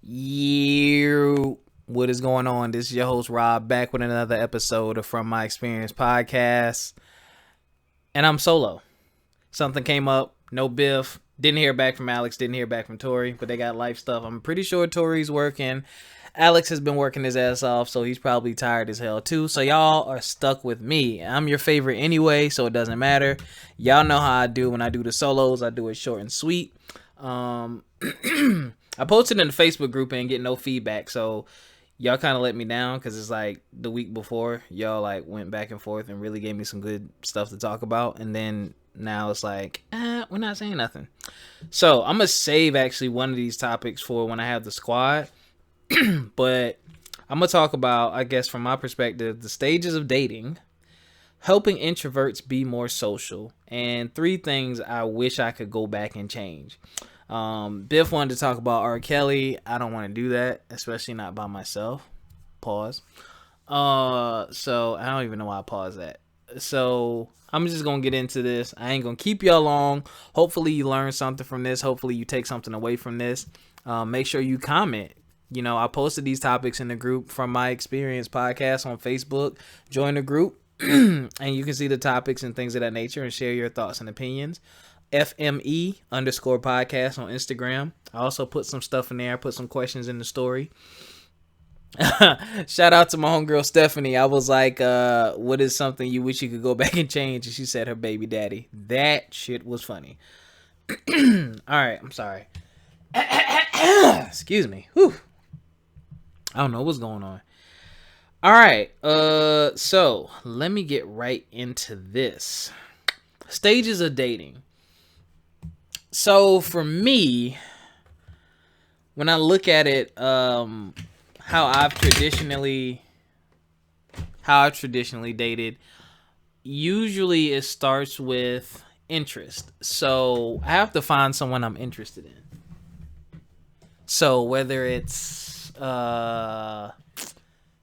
You, what is going on? This is your host Rob, back with another episode of From My Experience podcast, and I'm solo. Something came up, no Biff. Didn't hear back from Alex. Didn't hear back from Tori, but they got life stuff. I'm pretty sure Tori's working. Alex has been working his ass off, so he's probably tired as hell too. So y'all are stuck with me. I'm your favorite anyway, so it doesn't matter. Y'all know how I do when I do the solos. I do it short and sweet. I posted in the Facebook group and get no feedback, so y'all kind of let me down because it's like the week before y'all like went back and forth and really gave me some good stuff to talk about, and then now it's like we're not saying nothing. So I'm gonna save actually one of these topics for when I have the squad, but I'm gonna talk about, I guess from my perspective, the stages of dating, helping introverts be more social, and 3 things I wish I could go back and change. Biff wanted to talk about R. Kelly. I don't want to do that, especially not by myself. Pause. So I don't even know why I paused that. So I'm just gonna get into this. I ain't gonna keep y'all long. Hopefully you learn something from this. Hopefully you take something away from this. Make sure you comment. You know, I posted these topics in the group From My Experience podcast on Facebook. Join the group and you can see the topics and things of that nature and share your thoughts and opinions. FME_podcast on Instagram. I also put some stuff in there. I put some questions in the story. Shout out to my homegirl Stephanie. I was like, what is something you wish you could go back and change? And she said her baby daddy. That shit was funny. Alright, I'm sorry. Excuse me. Whew. I don't know what's going on. Alright, so let me get right into this. Stages of dating. So for me, when I look at it, how I've traditionally dated, usually it starts with interest. So I have to find someone I'm interested in. So whether it's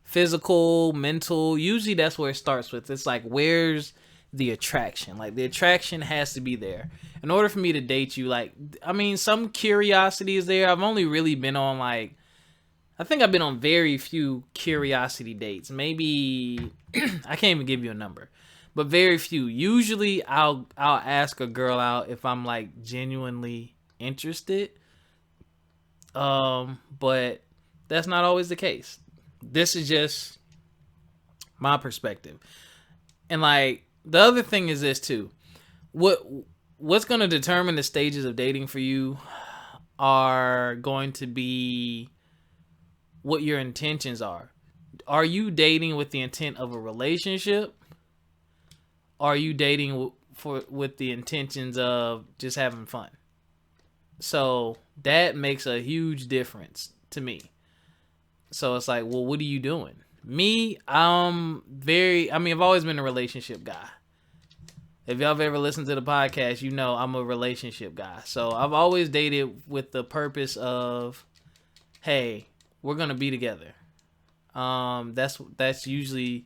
physical, mental, usually that's where it starts with. It's like, where's the attraction? Like, the attraction has to be there in order for me to date you. Like, I mean, some curiosity is there. I've only really been on, like, I think I've been on very few curiosity dates. Maybe I can't even give you a number, but very few. Usually I'll ask a girl out if I'm like genuinely interested. But that's not always the case. This is just my perspective. And like, the other thing is this too. What's going to determine the stages of dating for you are going to be what your intentions are. Are you dating with the intent of a relationship? Are you dating with the intentions of just having fun? So that makes a huge difference to me. So it's like, well, what are you doing? Me, I've always been a relationship guy. If y'all have ever listened to the podcast, you know I'm a relationship guy. So I've always dated with the purpose of, hey, we're gonna be together. That's usually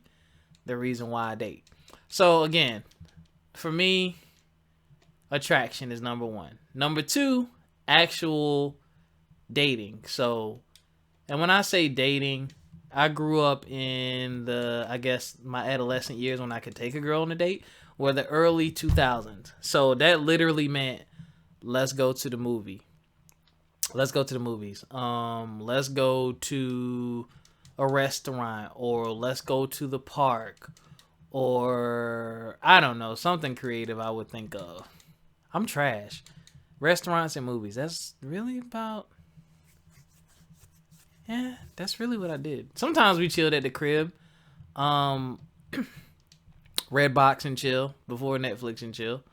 the reason why I date. So again, for me, attraction is number 1. Number 2, actual dating. So, and when I say dating, I grew up in my adolescent years when I could take a girl on a date, were the early 2000s. So that literally meant, let's go to the movie. Let's go to the movies. Let's go to a restaurant, or let's go to the park, or I don't know, something creative I would think of. I'm trash. Restaurants and movies. That's really what I did. Sometimes we chilled at the crib. Redbox and chill before Netflix and chill.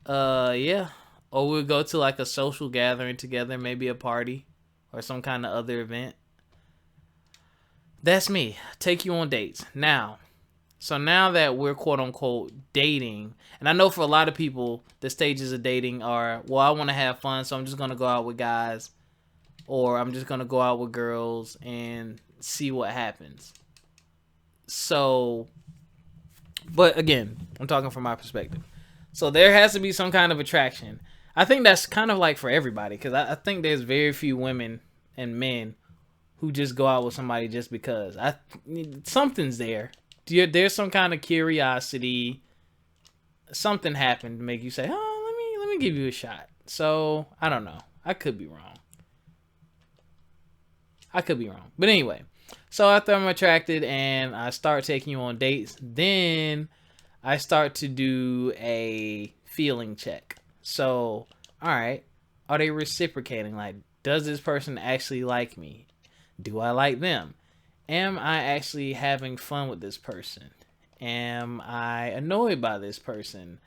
Yeah. Or we'll go to like a social gathering together, maybe a party or some kind of other event. That's me. Take you on dates. Now that we're quote unquote dating, and I know for a lot of people, the stages of dating are, well, I want to have fun, so I'm just going to go out with guys, or I'm just going to go out with girls and see what happens. So, but again, I'm talking from my perspective. So there has to be some kind of attraction. I think that's kind of like for everybody, because I think there's very few women and men who just go out with somebody just because. Something's there. There's some kind of curiosity. Something happened to make you say, "Oh, let me give you a shot." So I don't know. I could be wrong. But anyway, so after I'm attracted and I start taking you on dates, then I start to do a feeling check. So, all right, are they reciprocating? Like, does this person actually like me? Do I like them? Am I actually having fun with this person? Am I annoyed by this person?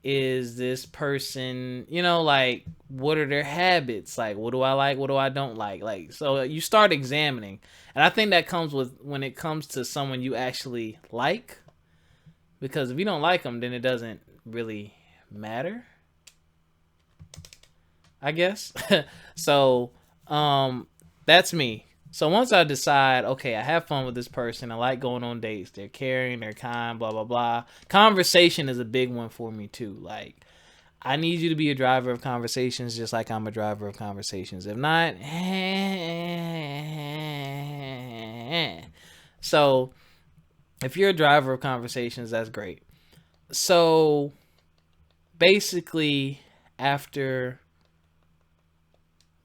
Is this person, like, what are their habits? Like, what do I like? What do I don't like? Like, so you start examining. And I think that comes with when it comes to someone you actually like. Because if you don't like them, then it doesn't really matter, I guess. So, that's me. So once I decide, okay, I have fun with this person, I like going on dates, they're caring, they're kind, blah, blah, blah. Conversation is a big one for me too. Like, I need you to be a driver of conversations just like I'm a driver of conversations. If not, so if you're a driver of conversations, that's great. So basically, after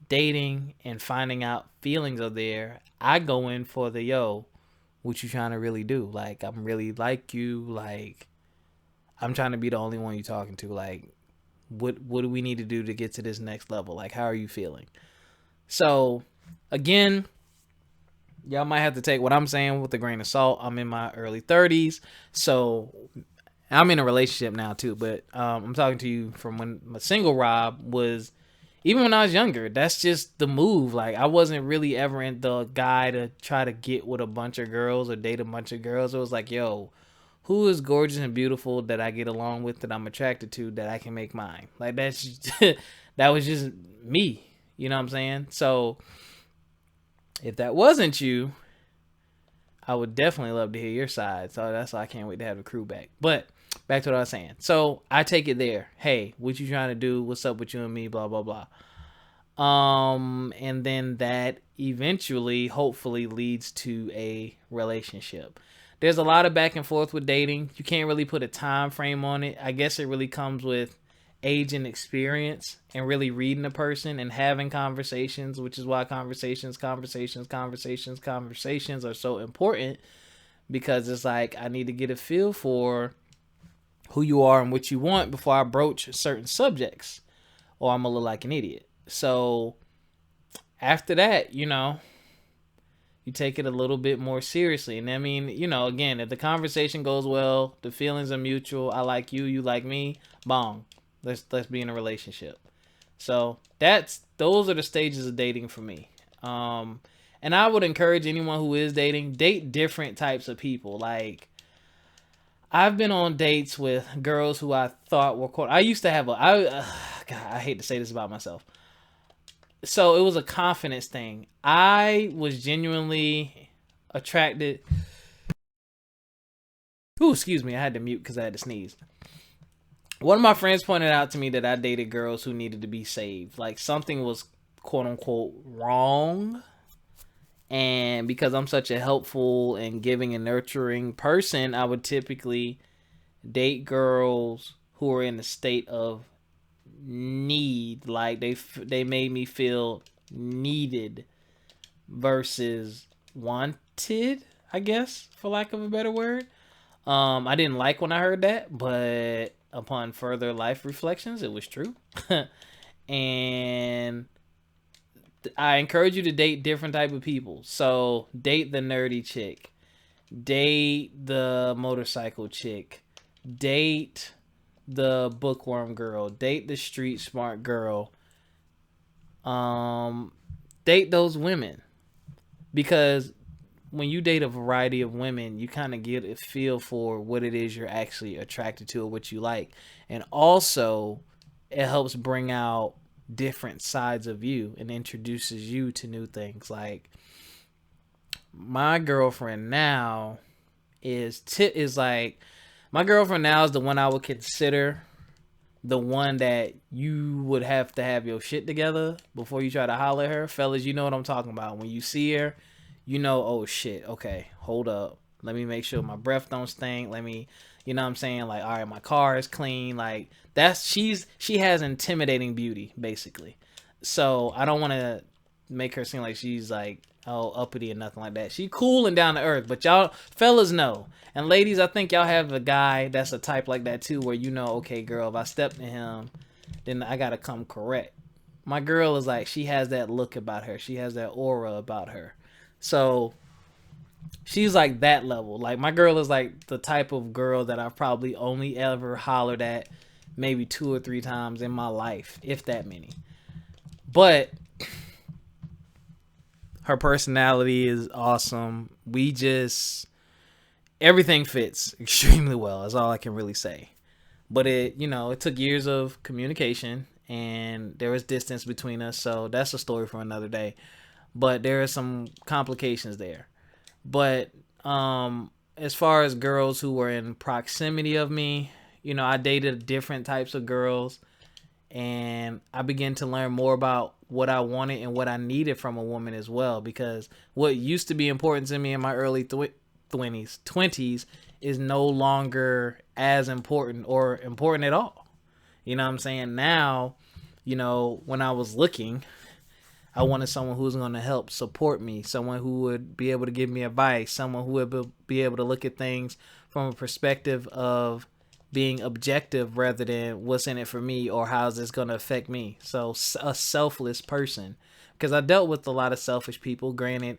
dating and finding out feelings are there, I go in for the what you trying to really do? Like, I'm really like you. Like, I'm trying to be the only one you talking to. Like, what do we need to do to get to this next level? Like, how are you feeling? So, again, y'all might have to take what I'm saying with a grain of salt. I'm in my early 30s, so I'm in a relationship now too. But I'm talking to you from when my single Rob was. Even when I was younger, that's just the move. Like, I wasn't really ever in the guy to try to get with a bunch of girls or date a bunch of girls. It was like, who is gorgeous and beautiful that I get along with, that I'm attracted to, that I can make mine? Like, that's just, that was just me. You know what I'm saying? So if that wasn't you, I would definitely love to hear your side. So that's why I can't wait to have the crew back. But back to what I was saying. So I take it there. Hey, what you trying to do? What's up with you and me? Blah, blah, blah. And then that eventually, hopefully, leads to a relationship. There's a lot of back and forth with dating. You can't really put a time frame on it. I guess it really comes with age and experience and really reading a person and having conversations, which is why conversations are so important, because it's like, I need to get a feel for who you are and what you want before I broach certain subjects, or I'm gonna look like an idiot. So after that, you take it a little bit more seriously. And I mean, again, if the conversation goes well, the feelings are mutual, I like you, you like me, bong. Let's be in a relationship. So those are the stages of dating for me. And I would encourage anyone who is dating, date different types of people. Like, I've been on dates with girls who I thought were I used to have God, I hate to say this about myself. So it was a confidence thing. I was genuinely attracted. Ooh, excuse me. I had to mute because I had to sneeze. One of my friends pointed out to me that I dated girls who needed to be saved. Like, something was quote unquote wrong. And because I'm such a helpful and giving and nurturing person, I would typically date girls who are in a state of need. Like, they made me feel needed versus wanted, I guess, for lack of a better word. I didn't like when I heard that, but upon further life reflections, it was true. And I encourage you to date different type of people. So date the nerdy chick, date the motorcycle chick, date the bookworm girl, date the street smart girl. Date those women, because when you date a variety of women, you kind of get a feel for what it is you're actually attracted to or what you like. And also, it helps bring out different sides of you and introduces you to new things. Like, my girlfriend now is my girlfriend now is the one I would consider the one that you would have to have your shit together before you try to holler at her. Fellas, you know what I'm talking about. When you see her, you know, oh shit, okay, hold up. Let me make sure my breath don't stink. Let me, you know what I'm saying? Like, all right, my car is clean. Like, she has intimidating beauty, basically. So I don't want to make her seem like she's like, oh, uppity or nothing like that. She cool and down to earth, but y'all fellas know. And ladies, I think y'all have a guy that's a type like that too, where you know, okay, girl, if I step to him, then I gotta come correct. My girl is like, she has that look about her. She has that aura about her. So she's like that level. Like my girl is like the type of girl that I've probably only ever hollered at maybe 2 or 3 times in my life, if that many. But her personality is awesome. We just everything fits extremely well. That's all I can really say. But it took years of communication and there was distance between us, so that's a story for another day. But there are some complications there. But as far as girls who were in proximity of me, I dated different types of girls and I began to learn more about what I wanted and what I needed from a woman as well, because what used to be important to me in my early 20s is no longer as important or important at all. You know what I'm saying? Now, when I was looking, I wanted someone who was going to help support me, someone who would be able to give me advice, someone who would be able to look at things from a perspective of being objective rather than what's in it for me or how's this going to affect me. So a selfless person, because I dealt with a lot of selfish people. Granted,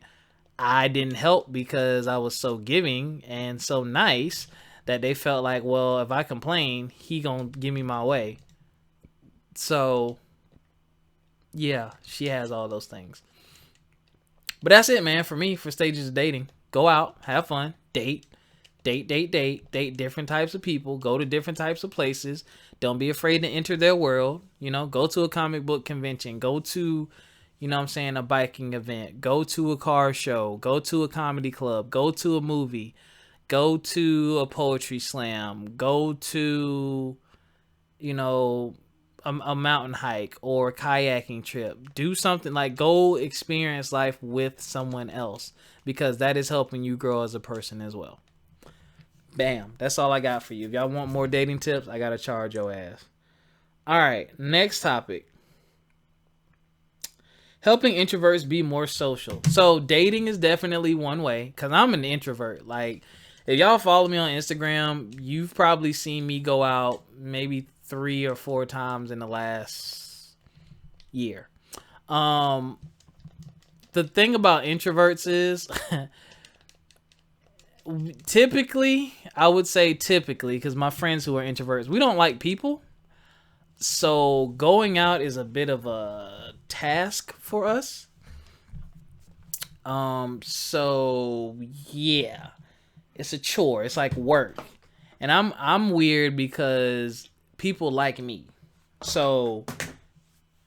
I didn't help because I was so giving and so nice that they felt like, well, if I complain, he gonna give me my way. So yeah, she has all those things. But that's it, man, for me, for stages of dating. Go out, have fun, date different types of people, go to different types of places. Don't be afraid to enter their world. Go to a comic book convention, go to, a biking event, go to a car show, go to a comedy club, go to a movie, go to a poetry slam, go to, a mountain hike or a kayaking trip. Do something like go experience life with someone else, because that is helping you grow as a person as well. Bam. That's all I got for you. If y'all want more dating tips, I gotta charge your ass. All right. Next topic. Helping introverts be more social. So dating is definitely one way, because I'm an introvert. Like, if y'all follow me on Instagram, you've probably seen me go out maybe 3 or 4 times in the last year. The thing about introverts is typically, I would say typically, because my friends who are introverts, we don't like people. So going out is a bit of a task for us. So yeah, it's a chore. It's like work. And I'm weird because people like me. So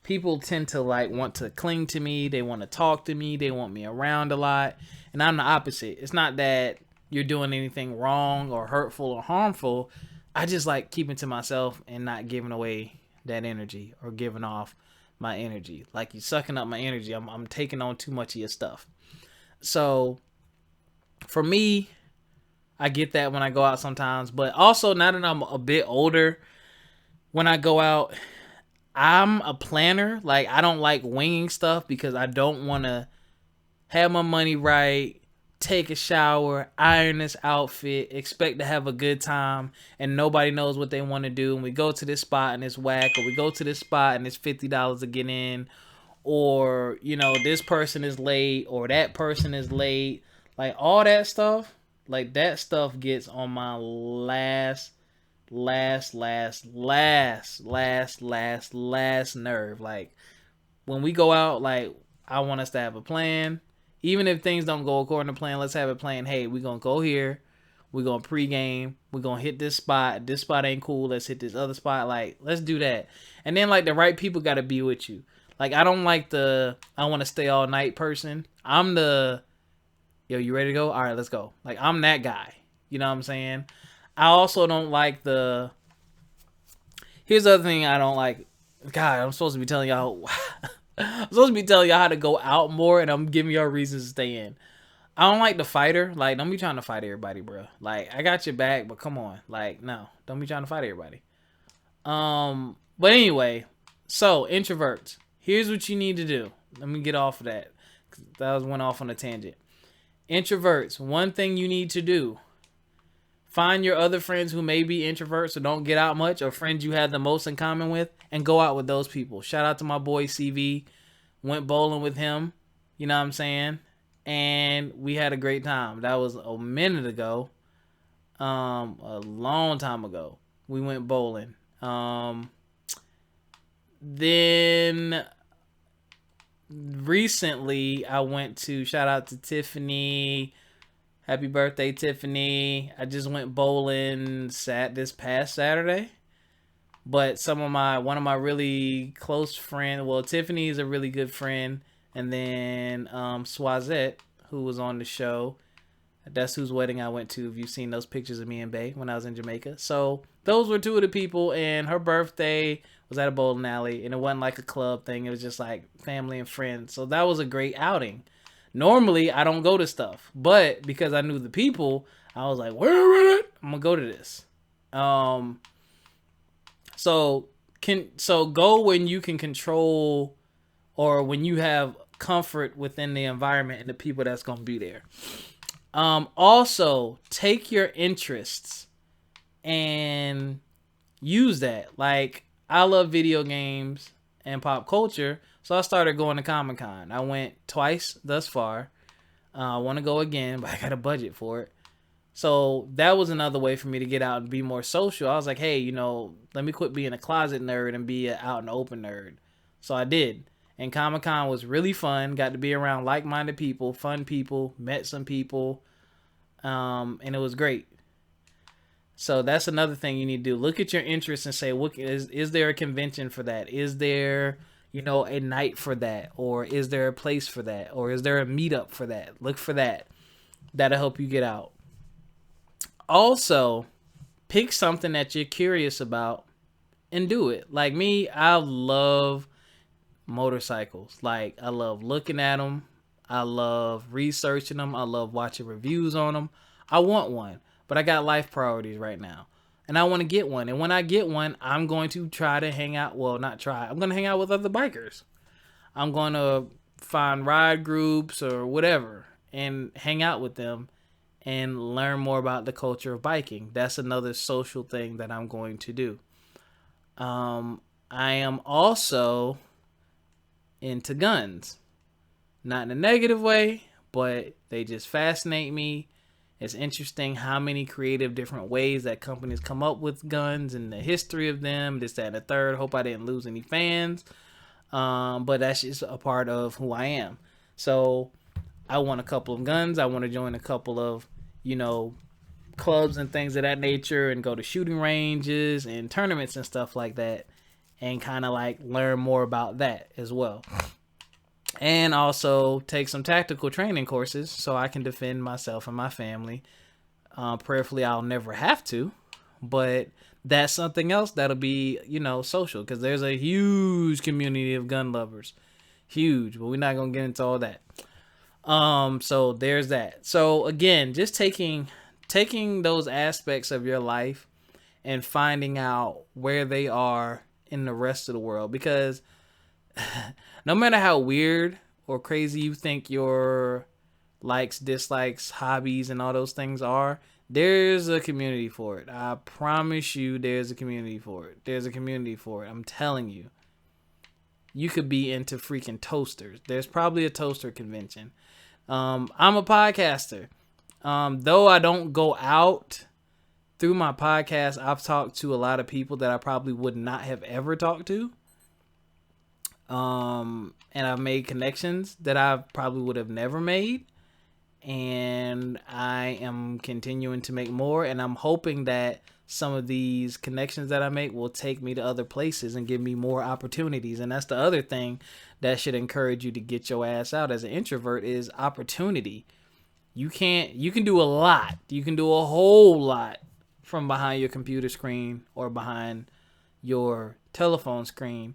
people tend to like want to cling to me. They want to talk to me. They want me around a lot. And I'm the opposite. It's not that you're doing anything wrong or hurtful or harmful. I just like keeping to myself and not giving away that energy or giving off my energy. Like, you're sucking up my energy. I'm taking on too much of your stuff. So for me, I get that when I go out sometimes. But also, now that I'm a bit older, when I go out, I'm a planner. Like, I don't like winging stuff because I don't want to have my money right, take a shower, iron this outfit, expect to have a good time, and nobody knows what they want to do. And we go to this spot and it's whack, or we go to this spot and it's $50 to get in, or, this person is late, or that person is late. Like, all that stuff, like, that stuff gets on my last nerve. Like, when we go out, like, I want us to have a plan. Even if things don't go according to plan, let's have a plan. Hey, we're going to go here. We're going to pregame. We're going to hit this spot. This spot ain't cool. Let's hit this other spot. Like, let's do that. And then, like, the right people got to be with you. Like, I don't like I want to stay all night person. I'm the, yo, you ready to go? All right, let's go. Like, I'm that guy. You know what I'm saying? I also don't like Here's the other thing I don't like. God, I'm supposed to be telling y'all. I'm supposed to be telling y'all how to go out more, and I'm giving y'all reasons to stay in. I don't like the fighter. Like, don't be trying to fight everybody, bro. Like, I got your back, but come on. Like, no, don't be trying to fight everybody. But anyway, so introverts. Here's what you need to do. Let me get off of that. That went off on a tangent. Introverts. One thing you need to do. Find your other friends who may be introverts or don't get out much, or friends you have the most in common with, and go out with those people. Shout out to my boy CV. Went bowling with him. You know what I'm saying? And we had a great time. That was a minute ago. A long time ago. We went bowling. Then recently I went to, shout out to Tiffany. Happy birthday, Tiffany. I just went bowling this past Saturday. But one of my really close friends, well, Tiffany is a really good friend. And then Swazette, who was on the show. That's whose wedding I went to. If you've seen those pictures of me and Bay when I was in Jamaica. So those were two of the people. And her birthday was at a bowling alley. And it wasn't like a club thing. It was just like family and friends. So that was a great outing. Normally, I don't go to stuff, but because I knew the people, I was like, wait a minute, I'm gonna go to this. So go when you can control, or when you have comfort within the environment and the people that's gonna be there. Also, take your interests and use that. Like, I love video games and pop culture. So I started going to Comic-Con. I went twice thus far. I want to go again, but I got a budget for it. So that was another way for me to get out and be more social. I was like, hey, let me quit being a closet nerd and be an out in the open nerd. So I did. And Comic-Con was really fun. Got to be around like-minded people, fun people, met some people. And it was great. So that's another thing you need to do. Look at your interests and say, what is there a convention for that? Is there a night for that, or is there a place for that, or is there a meetup for that? Look for that. That'll help you get out. Also, pick something that you're curious about and do it. Like me, I love motorcycles. Like, I love looking at them. I love researching them. I love watching reviews on them. I want one, but I got life priorities right now. And I want to get one. And when I get one, I'm going to try to hang out. Well, not try. I'm going to hang out with other bikers. I'm going to find ride groups or whatever and hang out with them and learn more about the culture of biking. That's another social thing that I'm going to do. I am also into guns. Not in a negative way, but they just fascinate me. It's interesting how many creative different ways that companies come up with guns and the history of them, this, that, and the third. Hope I didn't lose any fans. But that's just a part of who I am. So I want a couple of guns. I want to join a couple of, clubs and things of that nature, and go to shooting ranges and tournaments and stuff like that, and kind of like learn more about that as well. And also take some tactical training courses so I can defend myself and my family. Prayerfully, I'll never have to, but that's something else that'll be, social, because there's a huge community of gun lovers. Huge, but we're not going to get into all that. So there's that. So again, just taking those aspects of your life and finding out where they are in the rest of the world, because no matter how weird or crazy you think your likes, dislikes, hobbies, and all those things are, there's a community for it. I promise you there's a community for it. There's a community for it. I'm telling you. You could be into freaking toasters. There's probably a toaster convention. I'm a podcaster. Though I don't go out through my podcast, I've talked to a lot of people that I probably would not have ever talked to. And I've made connections that I probably would have never made. And I am continuing to make more. And I'm hoping that some of these connections that I make will take me to other places and give me more opportunities. And that's the other thing that should encourage you to get your ass out as an introvert, is opportunity. You can do a lot. You can do a whole lot from behind your computer screen or behind, your telephone screen.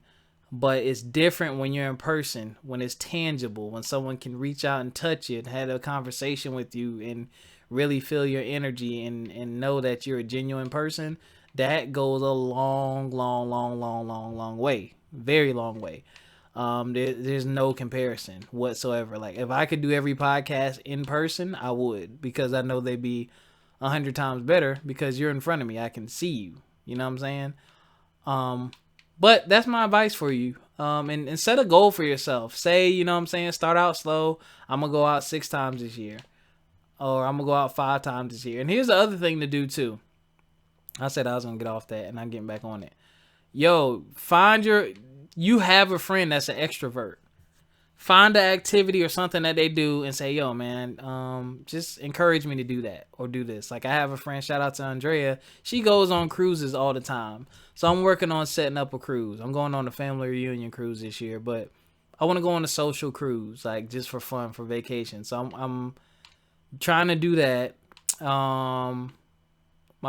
But it's different when you're in person, when it's tangible, when someone can reach out and touch you and have a conversation with you and really feel your energy and know that you're a genuine person. That goes a long, long, long, long, long, long way. Very long way. There's no comparison whatsoever. Like if I could do every podcast in person, I would, because I know they'd be 100 times better because you're in front of me. I can see you. You know what I'm saying? But that's my advice for you. And set a goal for yourself. Say, you know what I'm saying, start out slow. I'm gonna go out 6 times this year, or I'm gonna go out 5 times this year. And here's the other thing to do too. I said I was gonna get off that, and I'm getting back on it. Yo, you have a friend that's an extrovert. Find an activity or something that they do and say, yo, man, just encourage me to do that or do this. Like I have a friend, shout out to Andrea. She goes on cruises all the time. So I'm working on setting up a cruise. I'm going on a family reunion cruise this year, but I want to go on a social cruise, like just for fun, for vacation. So I'm trying to do that. My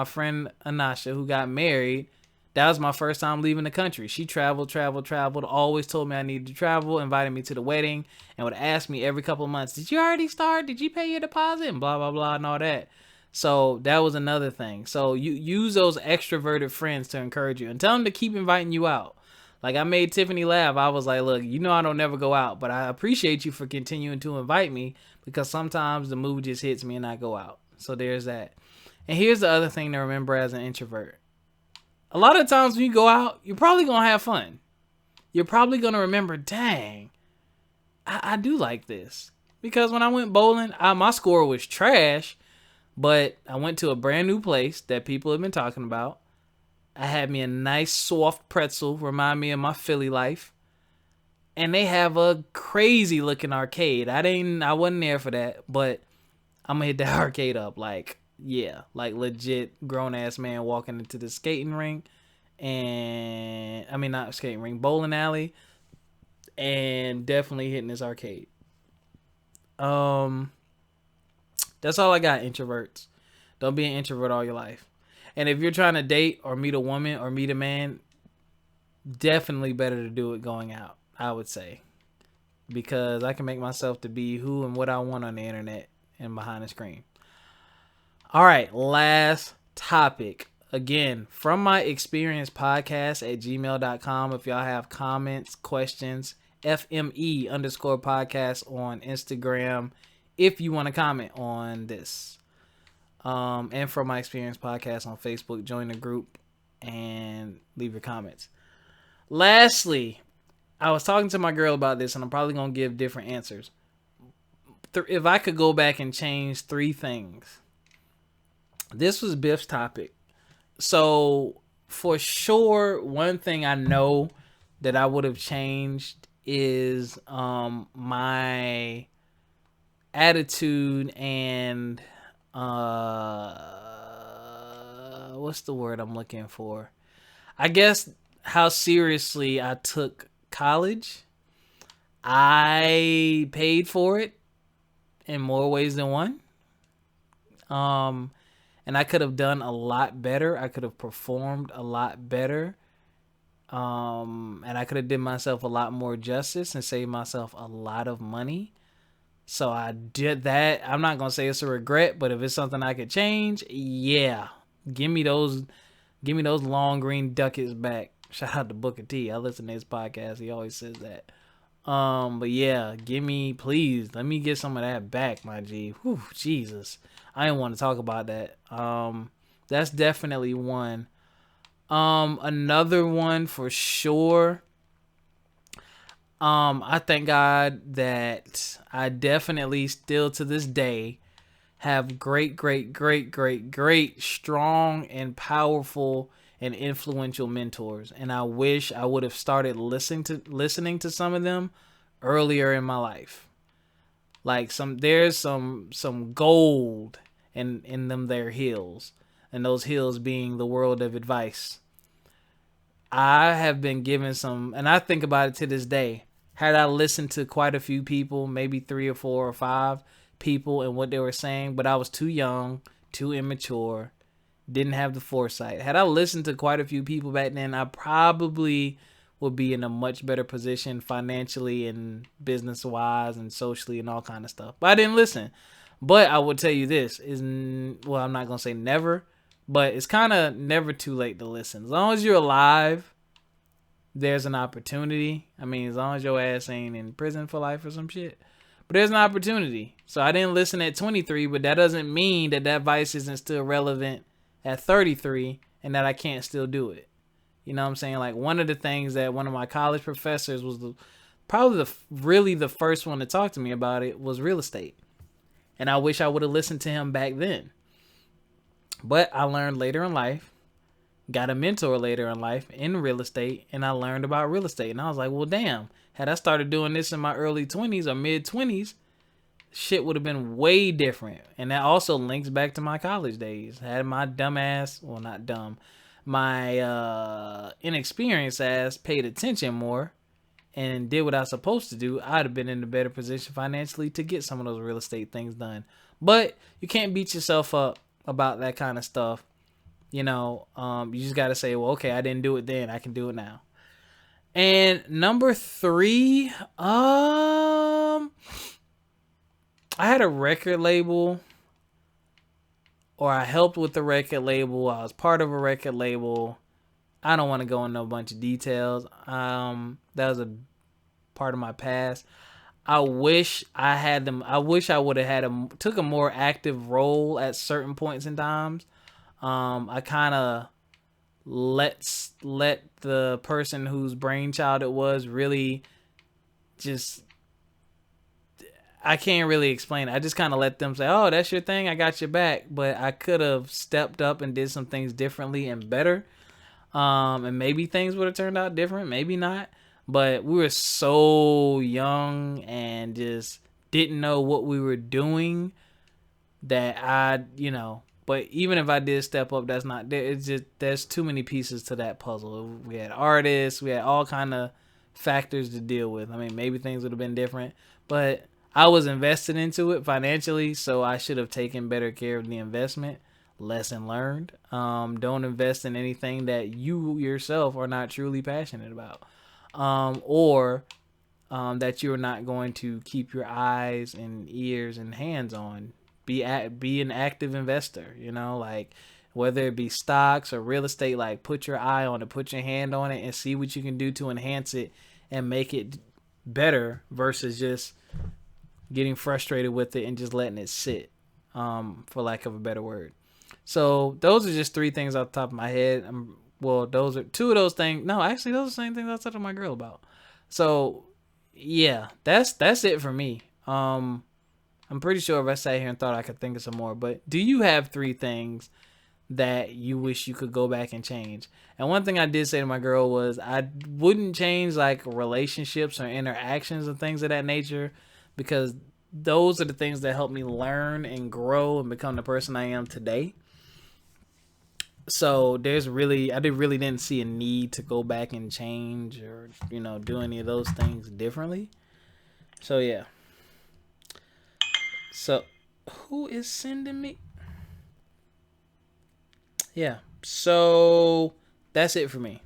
friend Anasha, who got married, that was my first time leaving the country. She traveled, always told me I needed to travel, invited me to the wedding, and would ask me every couple of months, did you already start? Did you pay your deposit? And blah, blah, blah, and all that. So that was another thing. So you use those extroverted friends to encourage you and tell them to keep inviting you out. Like I made Tiffany laugh. I was like, look, you know I don't never go out, but I appreciate you for continuing to invite me, because sometimes the mood just hits me and I go out. So there's that. And here's the other thing to remember as an introvert. A lot of times when you go out, you're probably going to have fun. You're probably going to remember, dang, I do like this. Because when I went bowling, my score was trash, but I went to a brand new place that people have been talking about. I had me a nice soft pretzel, remind me of my Philly life. And they have a crazy looking arcade. I wasn't there for that, but I'm going to hit that arcade up like, yeah, like legit grown ass man walking into the skating rink, and I mean not skating rink, bowling alley, and definitely hitting this arcade. That's all I got, introverts. Don't be an introvert all your life. And if you're trying to date or meet a woman or meet a man, definitely better to do it going out, I would say, because I can make myself to be who and what I want on the internet and behind the screen. All right, last topic. Again, from my experience podcast at gmail.com. If y'all have comments, questions, FME_podcast on Instagram. If you want to comment on this. And from my experience podcast on Facebook, join the group and leave your comments. Lastly, I was talking to my girl about this, and I'm probably going to give different answers. If I could go back and change 3 things. This was Biff's topic. So, for sure, one thing I know that I would have changed is my attitude and what's the word I'm looking for? I guess how seriously I took college. I paid for it in more ways than one. And I could have done a lot better. I could have performed a lot better. And I could have did myself a lot more justice and saved myself a lot of money. So I did that. I'm not going to say it's a regret, but if it's something I could change, yeah. Give me those long green ducats back. Shout out to Booker T. I listen to his podcast. He always says that. But yeah, please, let me get some of that back, my G. Whew, Jesus. I didn't want to talk about that. That's definitely one. Another one for sure. I thank God that I definitely still to this day have great, strong and powerful and influential mentors. And I wish I would have started listening to some of them earlier in my life. Like there's some gold in them their hills, and those hills being the world of advice. I have been given some, and I think about it to this day. Had I listened to quite a few people, maybe 3 or 4 or 5 people and what they were saying, but I was too young, too immature, Didn't have the foresight. Had I listened to quite a few people back then, I probably would be in a much better position financially and business wise and socially and all kind of stuff. But I didn't listen. But I will tell you this is, well, I'm not gonna say never, but it's kind of never too late to listen. As long as you're alive, there's an opportunity. I mean, as long as your ass ain't in prison for life or some shit. But there's an opportunity. So I didn't listen at 23, but that doesn't mean that advice isn't still relevant at 33 and that I can't still do it. You know what I'm saying? Like, one of the things that one of my college professors was really the first one to talk to me about it was real estate. And I wish I would have listened to him back then. But I learned later in life, got a mentor later in life in real estate, and I learned about real estate. And I was like, well, damn, had I started doing this in my early 20s or mid 20s, shit would have been way different. And that also links back to my college days. Had my dumb ass, well, not dumb, my inexperienced ass paid attention more and did what I was supposed to do, I'd have been in a better position financially to get some of those real estate things done. But you can't beat yourself up about that kind of stuff. You know, you just got to say, well, okay, I didn't do it then, I can do it now. And number 3, I had a record label, or I helped with the record label. I was part of a record label. I don't want to go into a bunch of details. That was a part of my past. I wish I had them. I wish I would have took a more active role at certain points in times. I kind of let the person whose brainchild it was really just, I can't really explain it. I just kind of let them say, oh, that's your thing, I got your back. But I could have stepped up and did some things differently and better. And maybe things would have turned out different, maybe not. But we were so young and just didn't know what we were doing that but even if I did step up, that's not there. It's just, there's too many pieces to that puzzle. We had artists, we had all kind of factors to deal with. I mean, maybe things would have been different, but I was invested into it financially, so I should have taken better care of the investment. Lesson learned. Don't invest in anything that you yourself are not truly passionate about, or that you're not going to keep your eyes and ears and hands on. Be an active investor, like whether it be stocks or real estate, like put your eye on it, put your hand on it and see what you can do to enhance it and make it better versus just getting frustrated with it and just letting it sit, for lack of a better word. So those are just 3 things off the top of my head. Well, those are 2 of those things. No, actually, those are the same things I was talking to my girl about. So yeah, that's it for me. I'm pretty sure if I sat here and thought I could think of some more, but do you have 3 things that you wish you could go back and change? And one thing I did say to my girl was I wouldn't change like relationships or interactions and things of that nature, because those are the things that help me learn and grow and become the person I am today. So I really didn't see a need to go back and change or, do any of those things differently. So yeah. So, who is sending me? Yeah. So, that's it for me.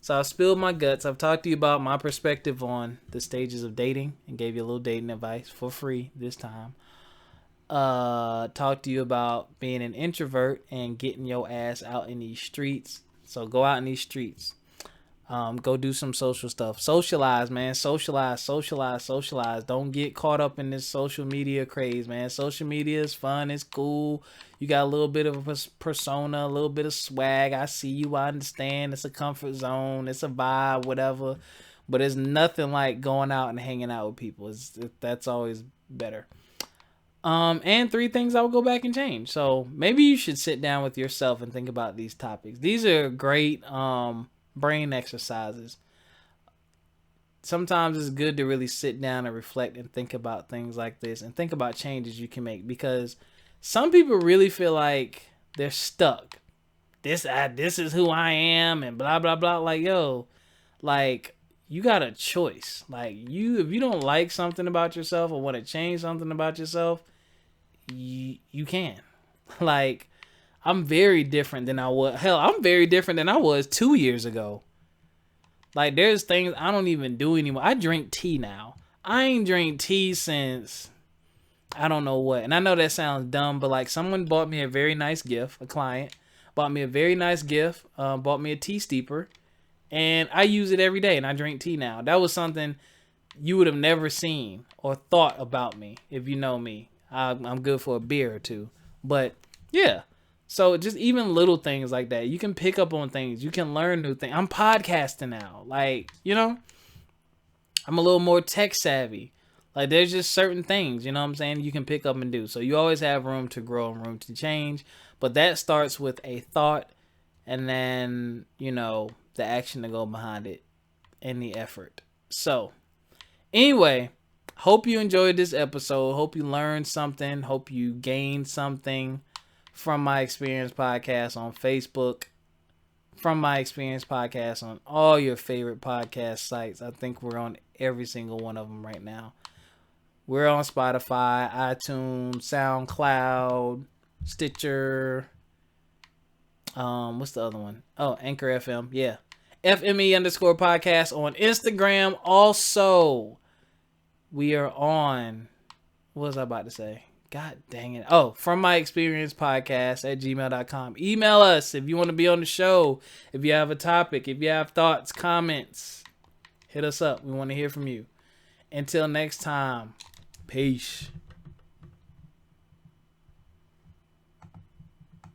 So, I've spilled my guts. I've talked to you about my perspective on the stages of dating and gave you a little dating advice for free this time. Talked to you about being an introvert and getting your ass out in these streets. So, go out in these streets. Go do some social stuff. Socialize, man. Socialize. Don't get caught up in this social media craze, man. Social media is fun. It's cool. You got a little bit of a persona, a little bit of swag. I see you. I understand. It's a comfort zone. It's a vibe, whatever. But it's nothing like going out and hanging out with people. That's always better. And 3 things I would go back and change. So maybe you should sit down with yourself and think about these topics. These are great, brain exercises. Sometimes it's good to really sit down and reflect and think about things like this and think about changes you can make, because some people really feel like they're stuck. This is who I am and blah blah blah. Like, yo, like, you got a choice. Like, if you don't like something about yourself or want to change something about yourself, you can. Like, I'm very different than I was. Hell, I'm very different than I was 2 years ago. Like, there's things I don't even do anymore. I drink tea now. I ain't drink tea since I don't know what. And I know that sounds dumb, but like someone bought me a very nice gift. A client bought me a very nice gift. Bought me a tea steeper, and I use it every day. And I drink tea now. That was something you would have never seen or thought about me if you know me. I'm good for a beer or two, but yeah. So just even little things like that, you can pick up on things. You can learn new things. I'm podcasting now, like, you know. I'm a little more tech savvy. Like, there's just certain things, you know what I'm saying, you can pick up and do. So you always have room to grow and room to change. But that starts with a thought and then, you know, the action to go behind it and the effort. So, anyway, hope you enjoyed this episode. Hope you learned something. Hope you gained something from My Experience Podcast on Facebook. From My Experience Podcast on all your favorite podcast sites. I think we're on every single one of them right now. We're on Spotify, iTunes, SoundCloud, Stitcher. What's the other one? Oh, Anchor FM. Yeah. FME_podcast on Instagram. Also, we are on, what was I about to say? God dang it. Oh, From My Experience Podcast at gmail.com. Email us if you want to be on the show. If you have a topic, if you have thoughts, comments, hit us up. We want to hear from you. Until next time, peace.